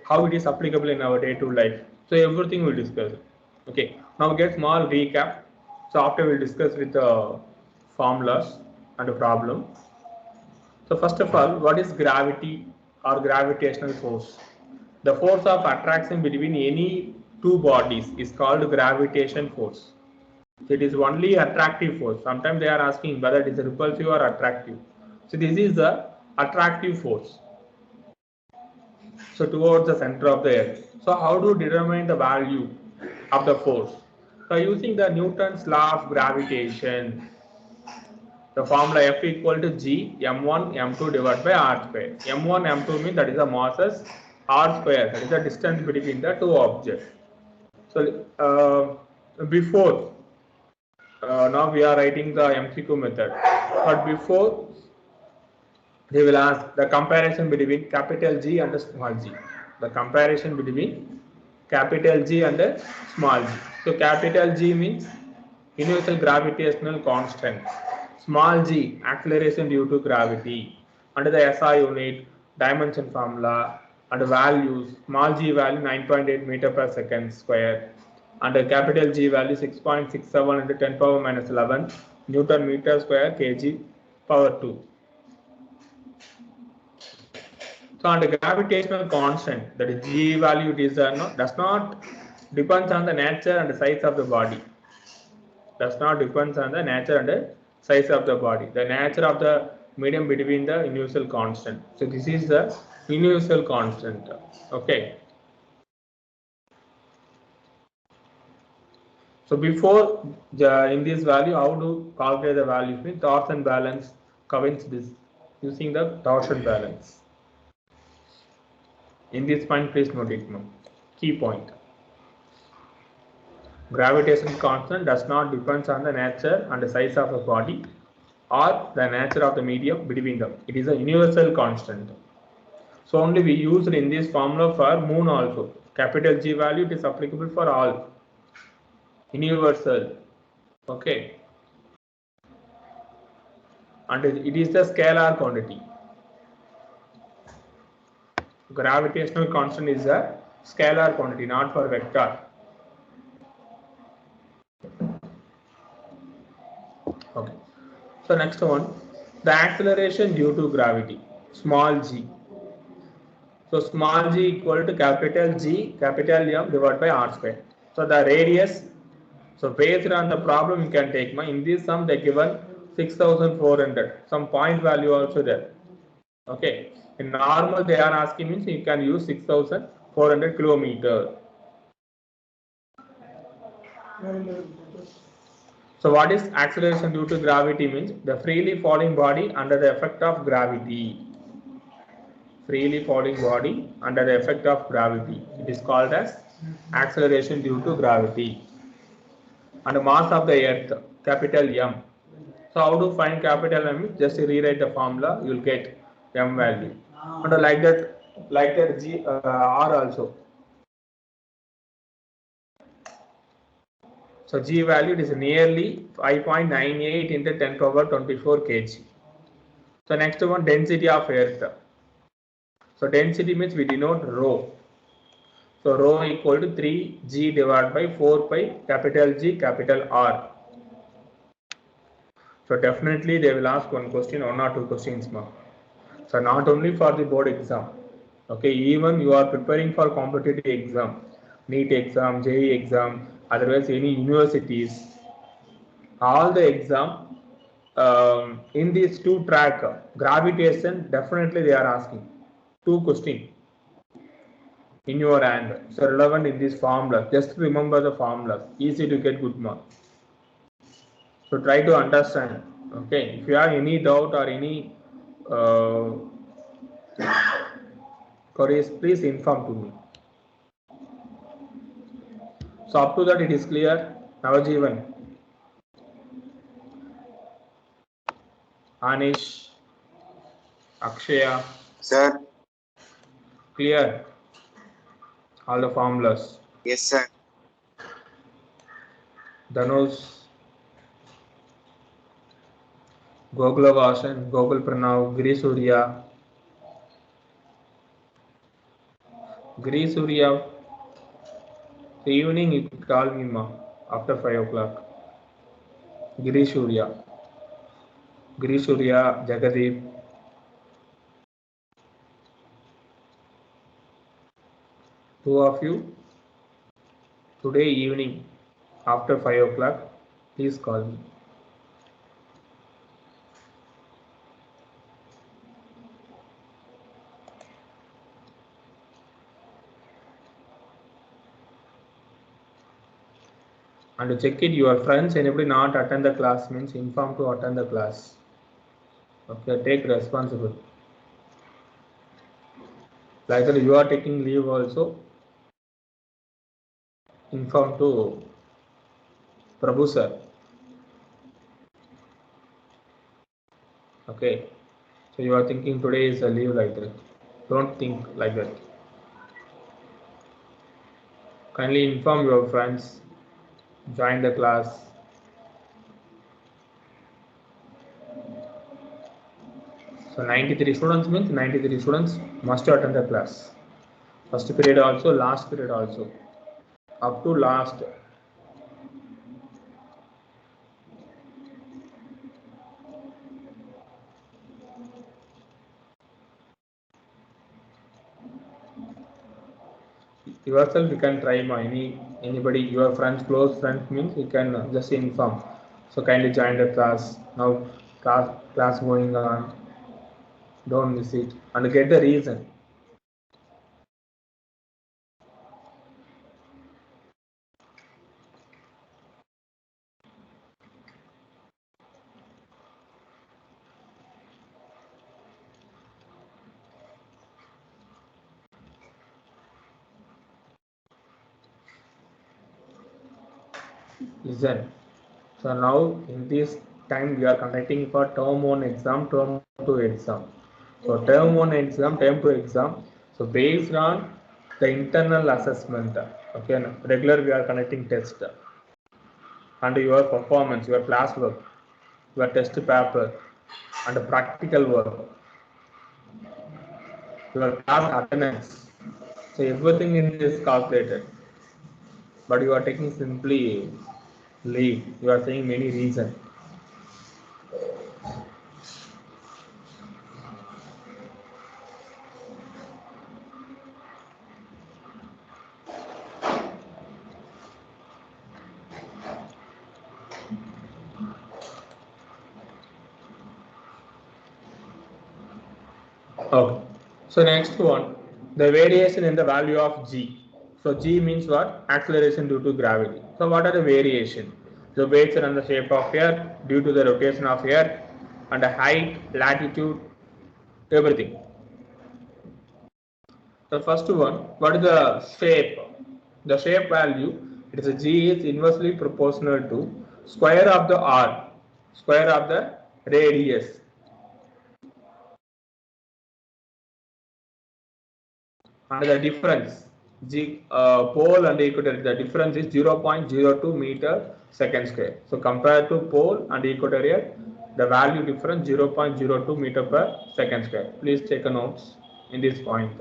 how it is applicable in our day-to-day life. So everything we'll discuss. Okay, now get small recap. So after we'll discuss with the formulas and the problem. So first of all, what is gravity or gravitational force? The force of attraction between any two bodies is called gravitation force. So it is only attractive force. Sometimes they are asking whether it is repulsive or attractive. So this is the attractive force. So towards the center of the earth. So how to determine the value of the force? So using the Newton's law of gravitation, the formula F equal to G m1 m2 divided by r square. M1 m2 means that is the masses, r square that is the distance between the two objects. So before now we are writing the MCQ method, but before they will ask the comparison between capital G and the small g. The comparison between capital G and the small g. So capital G means universal gravitational constant. Small g acceleration due to gravity. Under the SI unit, dimension formula and values. Small g value 9.8 meter per second square. And capital G value 6.67 into 10 power minus 11 Newton meter square kg power 2. So on the gravitational constant, that is G value, it is does not depends on the nature and the size of the body. Does not depends on the nature and the size of the body. The nature of the medium between the universal constant. So this is the universal constant. Okay. So before in this value, how to calculate the values? Means torsion balance coincides using the torsion balance. In this point, please note it now. Key point. Gravitational constant does not depend on the nature and the size of the body or the nature of the medium between them. It is a universal constant. So only we used in this formula for moon also. Capital G value, it is applicable for all. Universal. Okay. And it is the scalar quantity. Gravitational constant is a scalar quantity, not for vector. Okay. So next one, the acceleration due to gravity, small g. So small g equal to capital G, capital M divided by r square. So the radius, so based on the problem you can take, in this sum they given 6400, some point value also there. Okay. In normal they are asking means you can use 6400 kilometer. So what is acceleration due to gravity means? The freely falling body under the effect of gravity. Freely falling body under the effect of gravity. It is called as acceleration due to gravity. And the mass of the earth, capital M. So how to find capital M? Just rewrite the formula, you will get M value. And like that G R also. So G value is nearly 5.98 into 10 power 24 kg. So next one, density of earth. So density means we denote rho. So rho equal to 3g divided by 4 pi capital G capital R. So definitely they will ask one question, one or two questions more. So not only for the board exam. Okay, even you are preparing for competitive exam, NEET exam, JEE exam, otherwise any universities, all the exam in these two track, gravitation, definitely they are asking two questions in your hand. So relevant in this formula. Just remember the formulas. Easy to get good marks. So try to understand. Okay. If you have any doubt or any queries, please inform to me. So up to that it is clear. Navajeevan, Anish, Akshaya. Sir. Clear all the formulas. Yes, sir. Dhanush, Gokula Vasan, Gokul Pranav, Giri Surya, Giri Surya. So evening you could call me ma after 5 o'clock. Giri Surya. Giri Surya, Jagadeep. Two of you today evening after 5 o'clock, please call me. And to check it, your friends anybody not attend the class means inform to attend the class. Okay, take responsibility. Like that you are taking leave also, inform to Prabhu sir. Okay, so you are thinking today is a leave like that. Don't think like that. Kindly inform your friends, join the class. So 93 students means 93 students must attend the class. First period also, last period also. Up to last. Yourself you can try anybody, your friends, close friends means you can just inform. So kindly join the class. Now class going on. Don't miss it and get the reason. Listen. So now in this time we are conducting for term 1 exam, term 2 exam. So term 1 exam, term 2 exam. So based on the internal assessment, okay, regular we are conducting test and your performance, your class work, your test paper and practical work, your class attendance. So everything in this calculated. But you are taking simply leave. You are saying many reasons. Okay. So next one, the variation in the value of g. So g means what? Acceleration due to gravity. So what are the variation? The weights and the shape of earth due to the rotation of earth and the height, latitude, everything. The first one, what is the shape? The shape value, it is a g is inversely proportional to square of the r, square of the radius. And the difference g pole and equator, the difference is 0.02 meter second square. So compared to pole and equatorial, the value difference 0.02 meter per second square. Please take a notes in this point.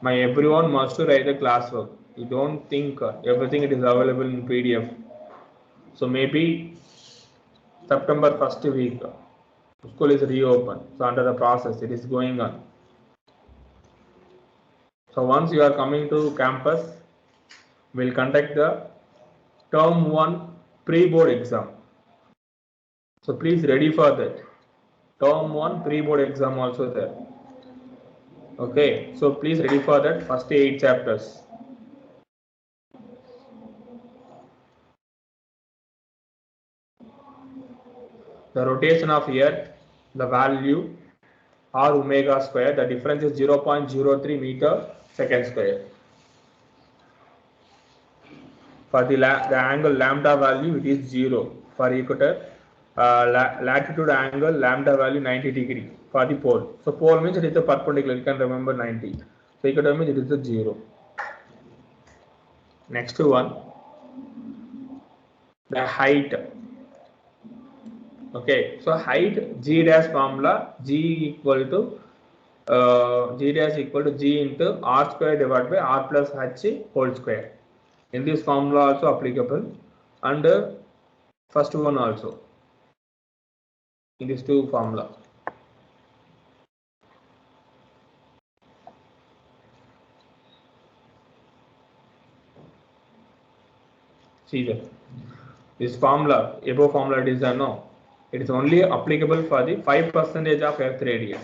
My everyone must to write the classwork. You don't think everything it is available in PDF. So maybe September first week, school is reopened. So under the process, it is going on. So once you are coming to campus, we'll conduct the term 1 pre-board exam. So please ready for that. Term 1 pre-board exam also there. Okay, so please ready for that first 8 chapters. The rotation of earth, the value r omega square, the difference is 0.03 meter second square. For the angle lambda value, it is 0 for equator. Latitude angle lambda value 90 degree for the pole. So pole means it is a perpendicular. You can remember 90. So equator means it is a 0. Next one, the height. Okay, so height G dash formula G equal to G dash equal to G into R square divided by R plus H whole square. In this formula also applicable, and first one also in these two formula. See that this formula, above formula, it is a no. It is only applicable for the 5% of earth radius.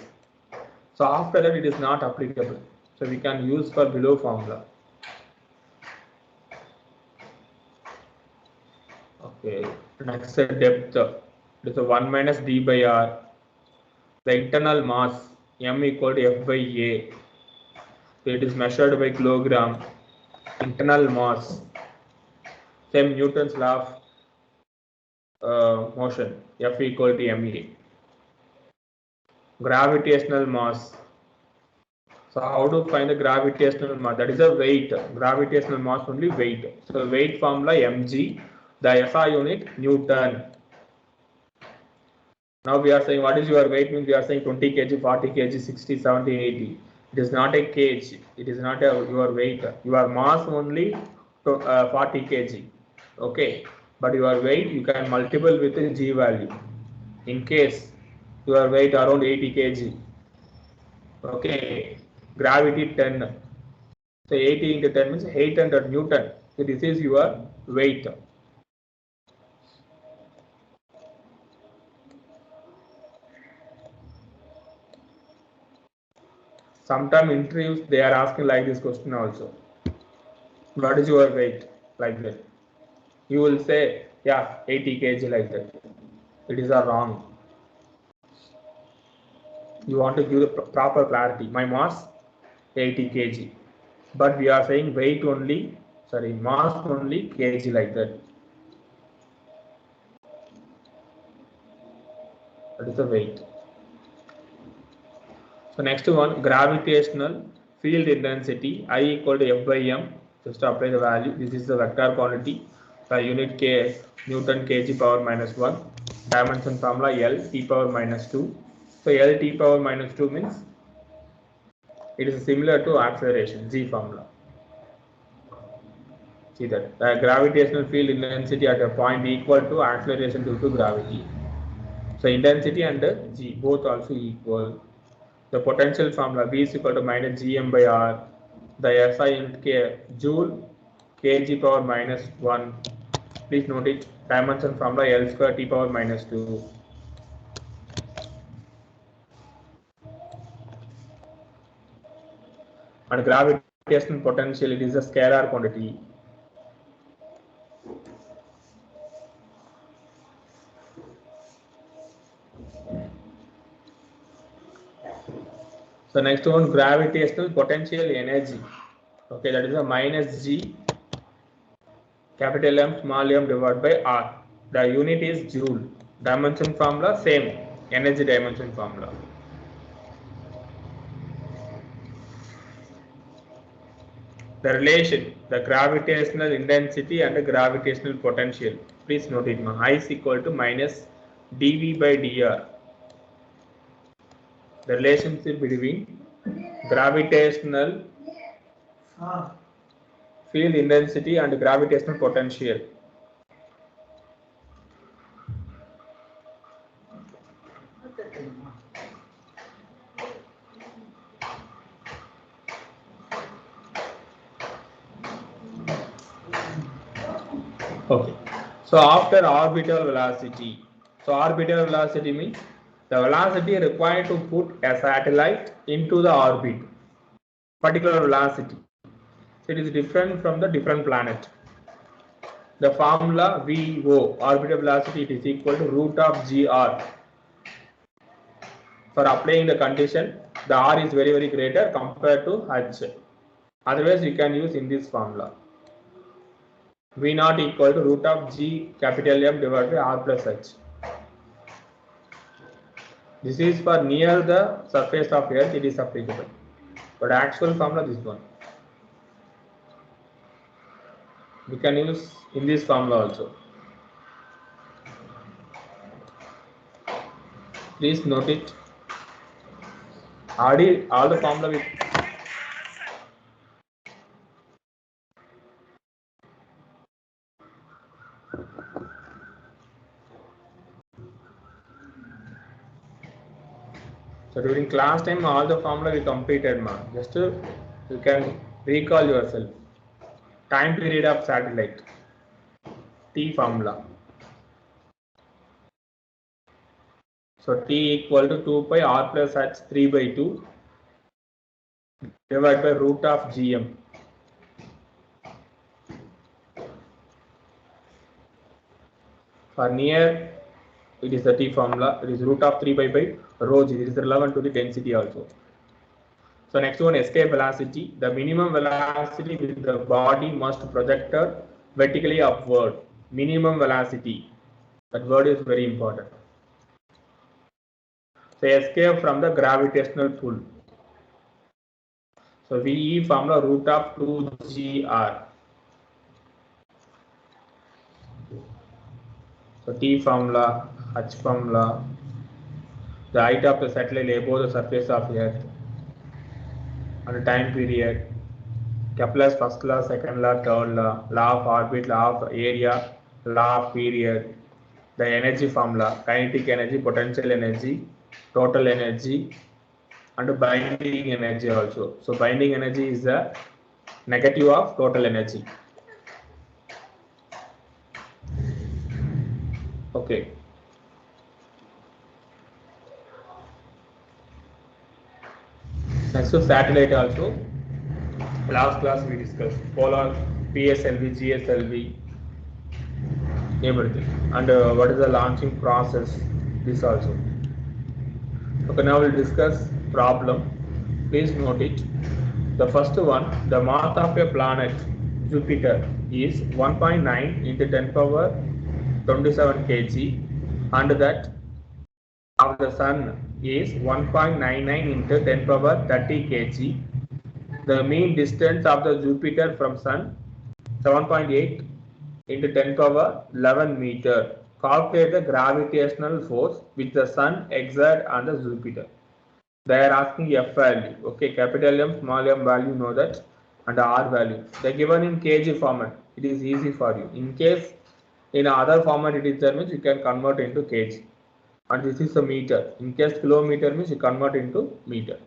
So after that it is not applicable. So we can use for below formula. Okay, next depth. It is a 1 minus d by r. The internal mass m equal to F by A. So it is measured by kilogram. Internal mass. Same Newton's law of motion. F equal to ma. Gravitational mass. So how to find the gravitational mass? That is a weight. Gravitational mass only weight. So weight formula mg. The SI unit Newton. Now we are saying what is your weight, means we are saying 20 kg, 40 kg, 60, 70, 80. It is not a kg. It is not your weight. Your mass only 40 kg. Okay. But your weight you can multiple with the g value. In case your weight around 80 kg. Okay. Gravity 10. So 80 into 10 means 800 Newton. So this is your weight. Sometimes interviews they are asking like this question also. What is your weight? Like that. You will say, yeah, 80 kg like that. It is a wrong. You want to give the proper clarity. My mass 80 kg. But we are saying weight only, sorry, mass only kg like that. That is the weight. So next one, gravitational field intensity I equal to F by m. Just apply the value. This is the vector quantity. The unit K Newton kg power minus 1. Dimension formula L t power minus 2. So L t power minus 2 means it is similar to acceleration G formula. See that the gravitational field intensity at a point equal to acceleration due to gravity. So intensity and G both also equal. The potential formula V is equal to minus Gm by R. The SI unit K joule kg power minus 1. Please note it. Dimension formula L square t power minus 2. And gravitational potential, it is a scalar quantity. So next one, gravitational potential energy. Okay, that is a minus G capital M small m divided by R. The unit is joule. Dimension formula same, energy dimension formula. The relation, the gravitational intensity and the gravitational potential. Please note it. I is equal to minus dV by dr. The relationship between gravitational field intensity and gravitational potential. Okay. So after orbital velocity, so orbital velocity means the velocity required to put a satellite into the orbit, particular velocity. So it is different from the different planet. The formula VO, orbital velocity, it is equal to root of GR. For applying the condition, the R is very greater compared to H. Otherwise, we can use in this formula. V naught equal to root of G capital M divided by R plus H. This is for near the surface of Earth, it is applicable. But actual formula, this one. We can use in this formula also. Please note it. All the formula with so during class time all the formula we completed, ma. Just you can recall yourself. Time period of satellite. T formula. So T equal to 2 pi r plus h 3 by 2 divided by root of gm. For near, it is the T formula. It is root of 3 pi by rho g. It is relevant to the density also. So next one, escape velocity. The minimum velocity with the body must projected vertically upward. Minimum velocity. That word is very important. So escape from the gravitational pull. So VE formula root of 2gr. So T formula, H formula, the height of the satellite above the surface of Earth, and the time period, Kepler's first law, second law, third law, law of orbit, law of area, law of period, the energy formula, kinetic energy, potential energy, total energy, and binding energy also. So binding energy is the negative of total energy. Okay. Next to satellite also. Last class we discussed polar, PSLV, GSLV, everything. And what is the launching process? This also. Okay, now we'll discuss problem. Please note it. The first one, the mass of a planet Jupiter is 1.9 into 10 power 27 kg, and that of the Sun is 1.99 into 10 power 30 kg. The mean distance of the Jupiter from Sun 7.8 into 10 power 11 meter. Calculate the gravitational force which the Sun exerts on the Jupiter. They are asking F value. Okay, capital M, small m value, know that, and R value. They are given in kg format. It is easy for you. In case in other format it is there means you can convert into kg. And this is a meter. In case kilometer means you convert into meter.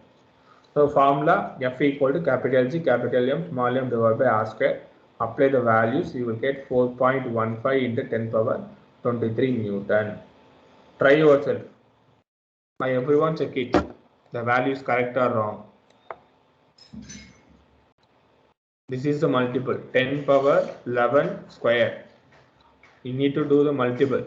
So formula F equal to capital G, capital M, small m divided by R square. Apply the values, you will get 4.15 into 10 power 23 Newton. Try yourself. By everyone check it. The value is correct or wrong. This is the multiple 10 power 11 square. You need to do the multiple.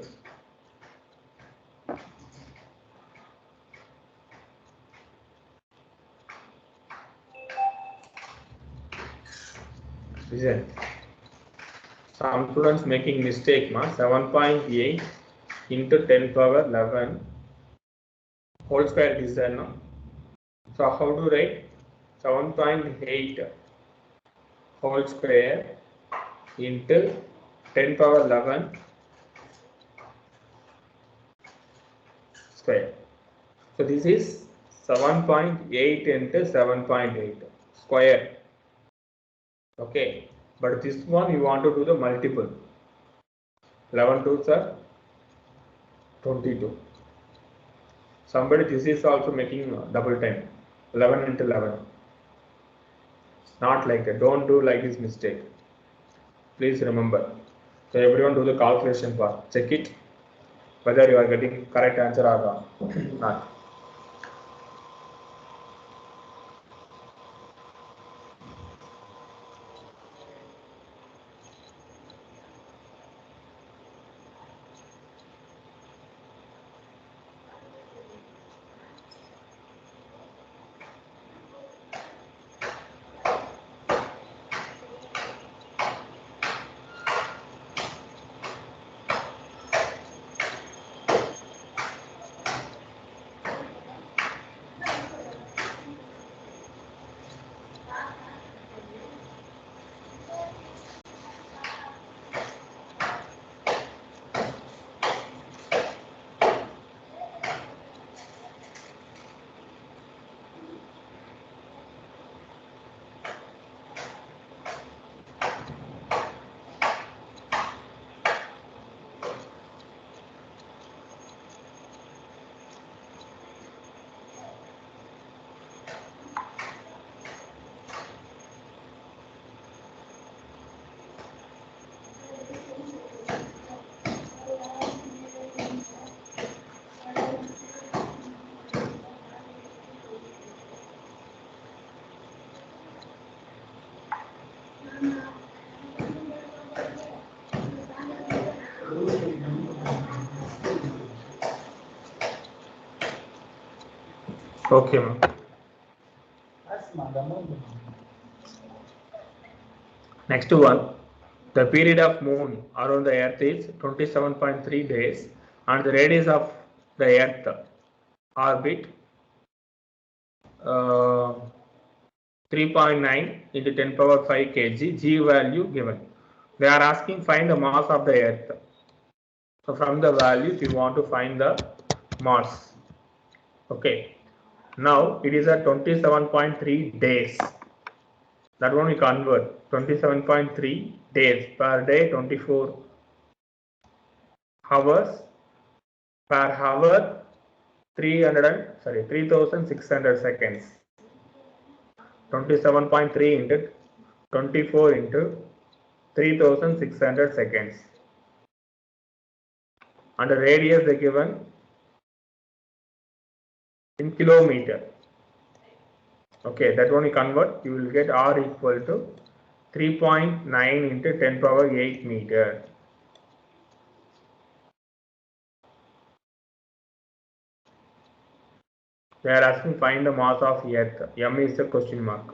Listen. Some students making mistake, 7.8 into 10 power 11 whole square is there, no? So how to write 7.8 whole square into 10 power 11 square. So this is 7.8 into 7.8 square. Okay, but this one you want to do the multiple. 11 2s are 22. Somebody this is also making double time. 11 into 11. Not like that. Don't do like this mistake. Please remember. So everyone do the calculation part. Check it whether you are getting correct answer or not. Okay, ma'am. Next one. The period of moon around the earth is 27.3 days and the radius of the earth orbit 3.9 into 10 power 5 kg, G value given. They are asking find the mass of the earth. So from the values you want to find the mass. Okay. Now it is at 27.3 days. That one we convert 27.3 days per day, 24 hours per hour, 3600 seconds. 27.3 into 24 into 3600 seconds. And the radius they given in kilometer. Okay, that one you convert, you will get R equal to 3.9 into 10 power 8 meter. They are asking find the mass of earth. M is the question mark.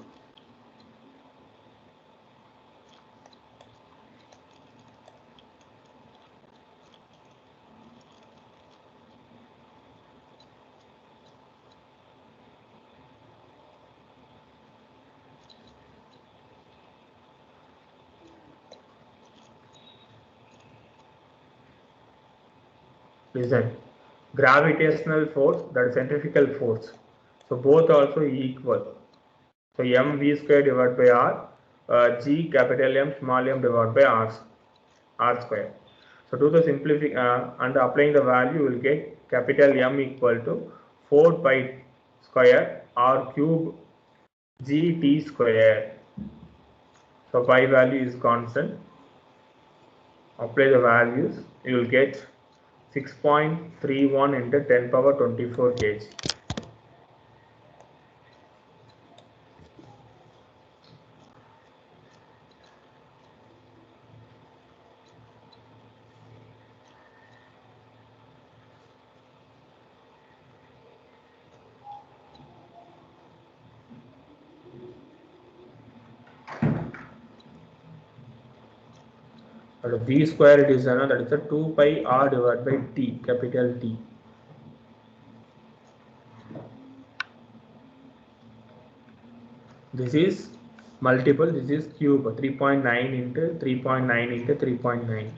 Listen, gravitational force, that is centrifugal force. So both also equal. So mv square divided by r, g capital M small m divided by r square. So do the simplifying and applying the value, you will get capital M equal to 4 pi square r cube gt square. So pi value is constant. Apply the values, you will get 6.31 into 10 power 24 kg. But v square it is that is a 2 pi r divided by t, capital T. This is multiple, this is cube, 3.9 into 3.9 into 3.9.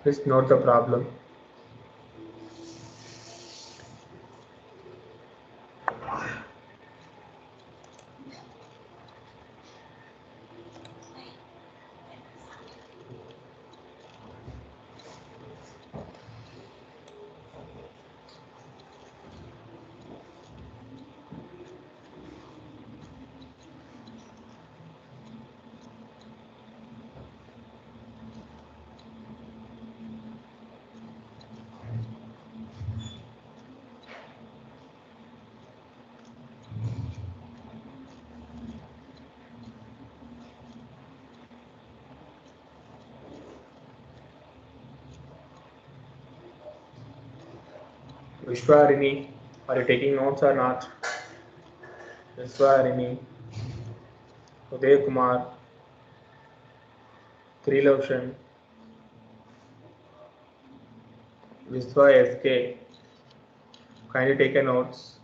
Please note the problem. Vishwarini, are you taking notes or not? Vishwarini, Uday Kumar, Triloshan, Vishwa SK, kindly take a notes.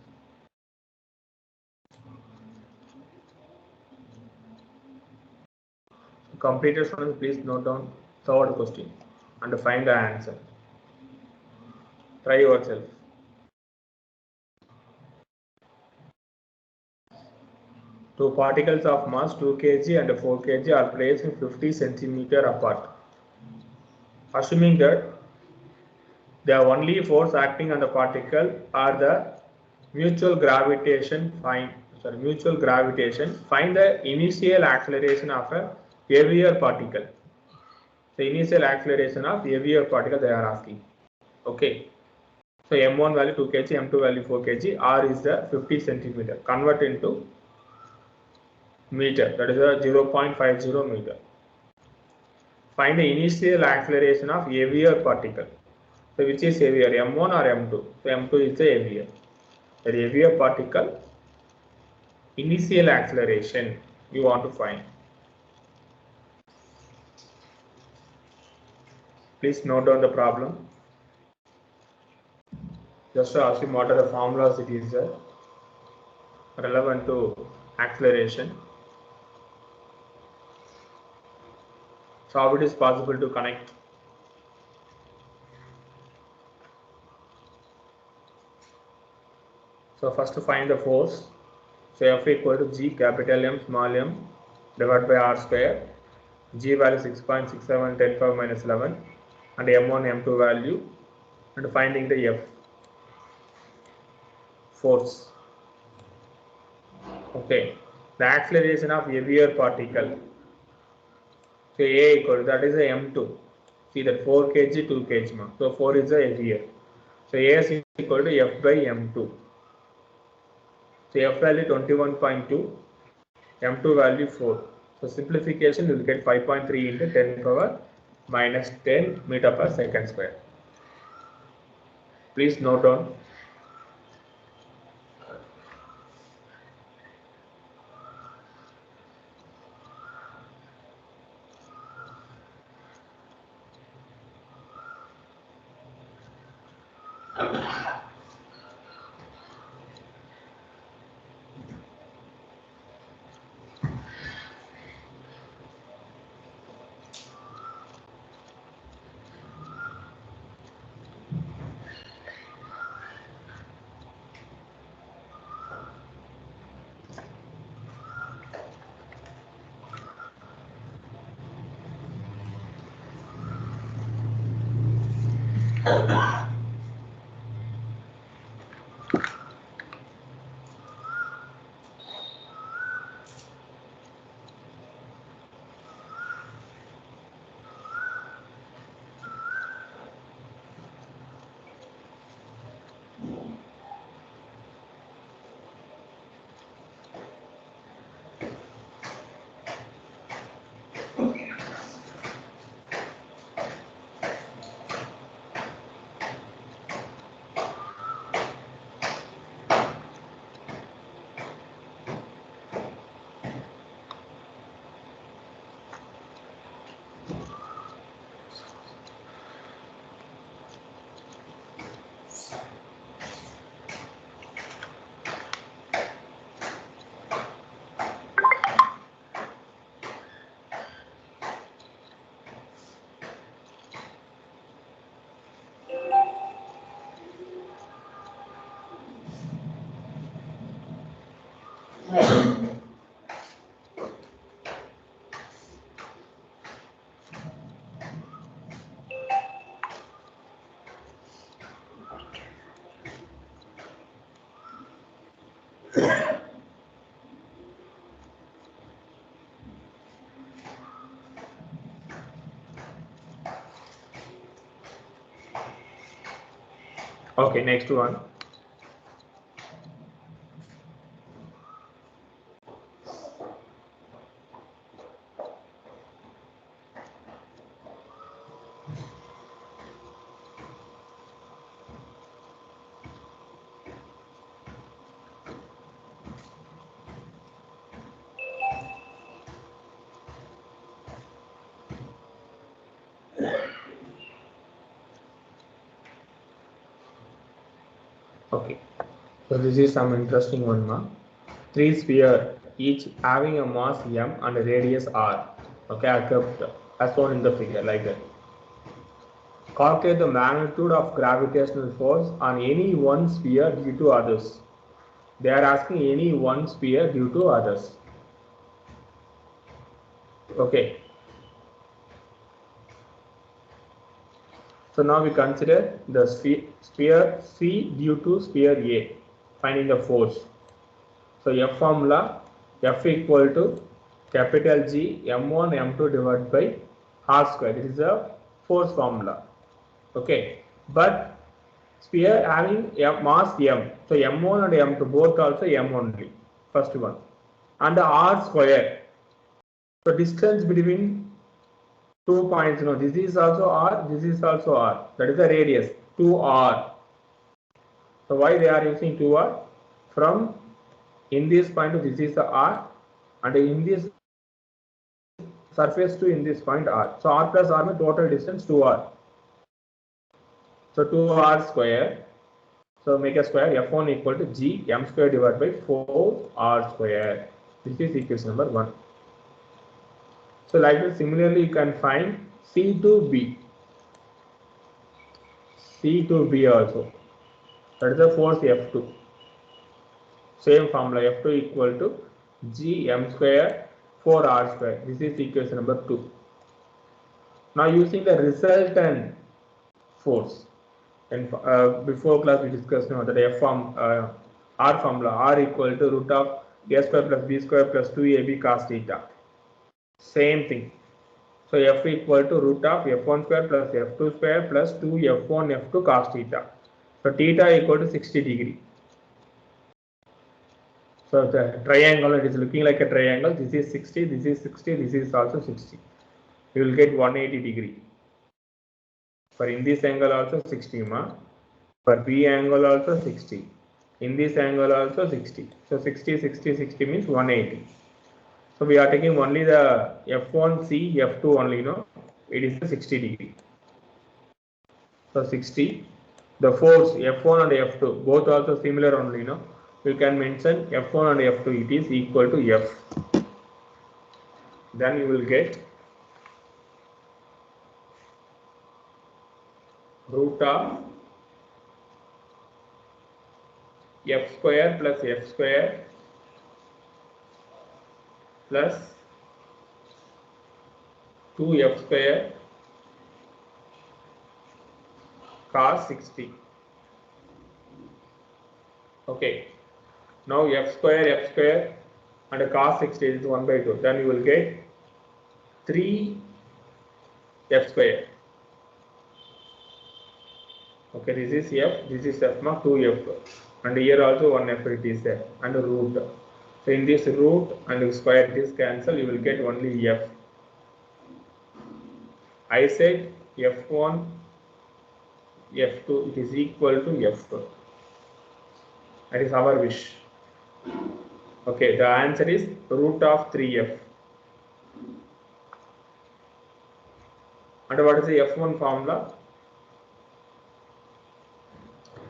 Completed students, please note down third question and find the answer. Try yourself. Two particles of mass 2 kg and 4 kg are placed 50 centimeter apart. Assuming that the only force acting on the particle are the mutual gravitation, find the initial acceleration of a heavier particle. The initial acceleration of heavier particle they are asking. Okay. So m1 value 2 kg, m2 value 4 kg, r is the 50 centimeter. Convert into meter, that is a 0.50 meter. Find the initial acceleration of heavier particle. So which is heavier, m1 or m2? So m2 is the heavier. The heavier particle initial acceleration you want to find. Please note down the problem. Just to assume what are the formulas it is relevant to acceleration. So how it is possible to connect? So first to find the force. So F equal to G capital M small m divided by R square. G value 6.67 10 power minus 11 and M1 M2 value and finding the F force. Okay, the acceleration of heavier particle. So A equal to, that is a M2. See that 4 kg 2 kg. So 4 is a heavier. So A is equal to F by M2. So F value 21.2, M2 value 4. So simplification you will get 5.3 into 10 power minus 10 meter per second square. Please note down. Okay, next one. Okay, so this is some interesting one, ma. Three spheres, each having a mass m and a radius r. Okay, I kept as shown in the figure like that. Calculate the magnitude of gravitational force on any one sphere due to others. They are asking any one sphere due to others. Okay. So now we consider the sphere C due to sphere A, finding the force. So F formula, F equal to capital G M1 M2 divided by R square. This is a force formula. Okay, but sphere having mass M, so M1 and M2 both also M only, first one, and R square. So distance between 2 points, no, this is also R, this is also R, that is the radius, 2R. So why they are using 2R? From in this point to this is the R, and in this surface to in this point R. So R plus R means total distance 2R. So 2R square. So make a square, F1 equal to G M square divided by 4R square. This is equation number 1. So like this, similarly you can find C to B. C to B also. That is the force F2. Same formula, F2 equal to G M square 4R square. This is equation number 2. Now using the resultant force. And before class we discussed that F form R formula, R equal to root of A square plus B square plus 2AB cos theta. Same thing. So F equal to root of F1 square plus F2 square plus 2F1 F2 cos theta. So theta equal to 60 degree. So the triangle, it is looking like a triangle. This is 60, this is 60, this is also 60. You will get 180 degree. For in this angle also 60 ma. For B angle also 60. In this angle also 60. So 60, 60, 60 means 180. So we are taking only the F1C, F2 only, no? It is 60 degree. So 60. The force F1 and F2 both also similar only, no? We can mention F1 and F2, it is equal to F. Then you will get root of F square plus F square plus 2F square cos 60. Okay. Now F square and cos 60 is 1 by 2. Then you will get 3 F square. Okay, this is F, this is F mark 2F. And here also 1 F it is there, and root. So in this root and square it is cancel, you will get only F. I said F1, F2, it is equal to F2. That is our wish. Okay, the answer is root of 3F. And what is the F1 formula?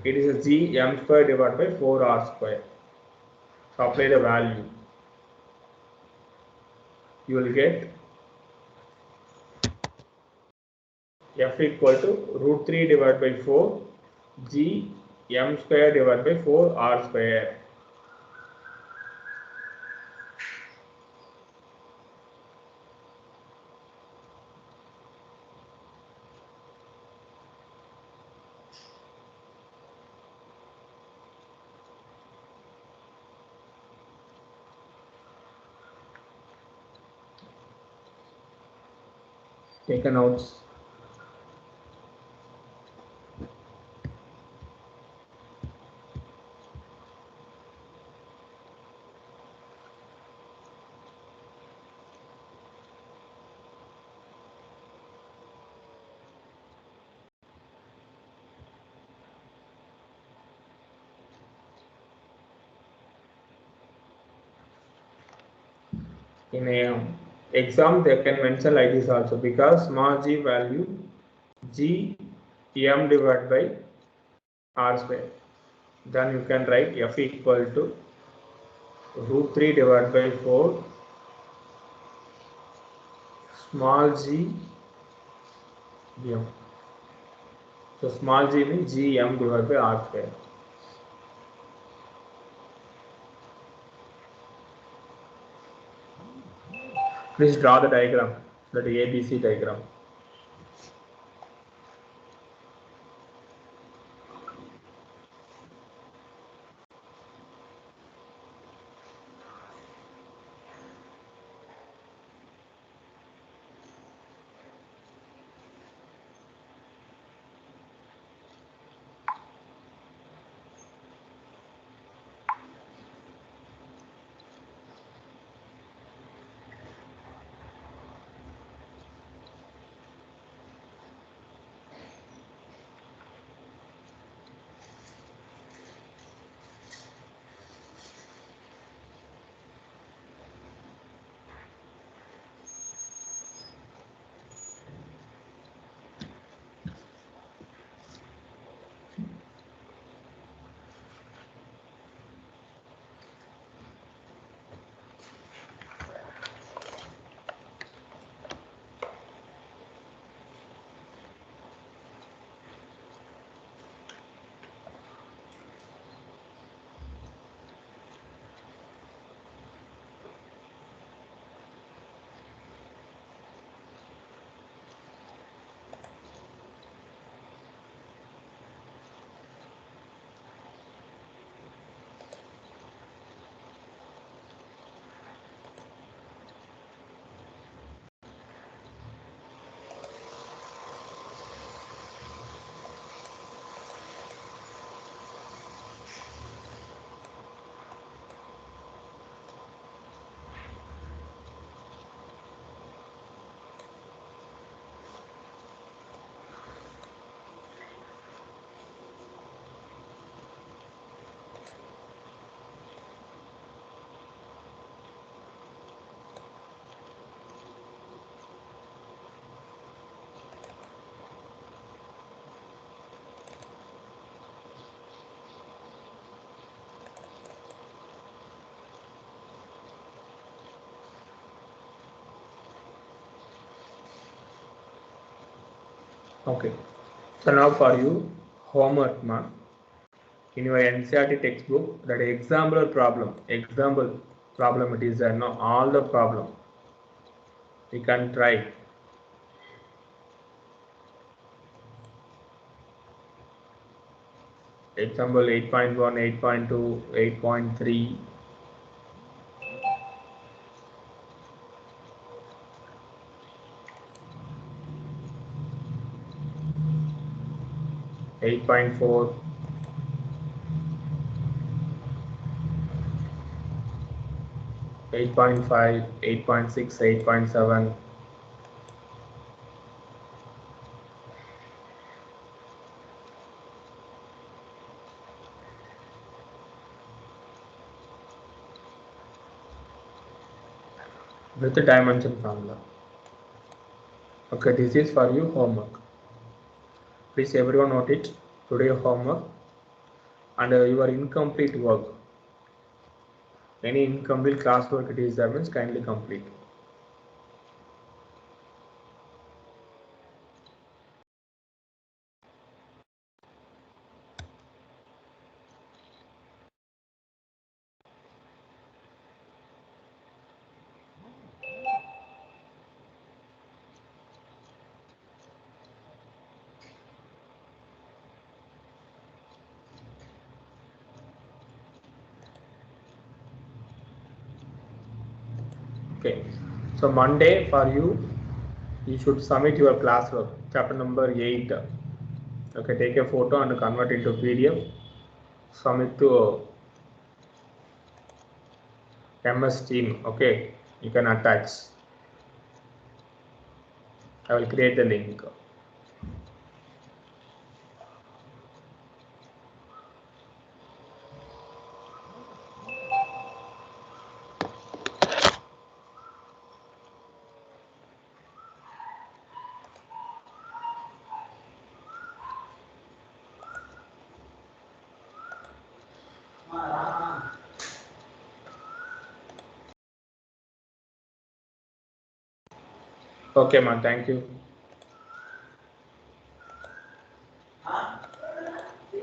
It is a G M square divided by 4R square. So apply the value. You will get F equal to root 3 divided by 4 G M square divided by 4R square. Take a notes. In a exam they can mention like this also, because small g value G M divided by R square. Then you can write F equal to root 3 divided by 4 small g M. So small g means G M divided by R square. Please draw the diagram, that ABC diagram. Okay. So now for you, homework, ma. In your NCERT textbook, that example problem it is not all the problem. You can try. Example 8.1, 8.2, 8.3. 8.4, 8.5, 8.6, 8.7. With the dimension formula. Okay, this is for you homework. Please everyone note it. Today homework and your incomplete work. Any incomplete classwork it is there means kindly complete. Okay, so Monday for you should submit your classwork, chapter number 8. Okay, take a photo and convert into PDF. Submit to MS Team. Okay, you can attach. I will create the link. Okay, man. Thank you.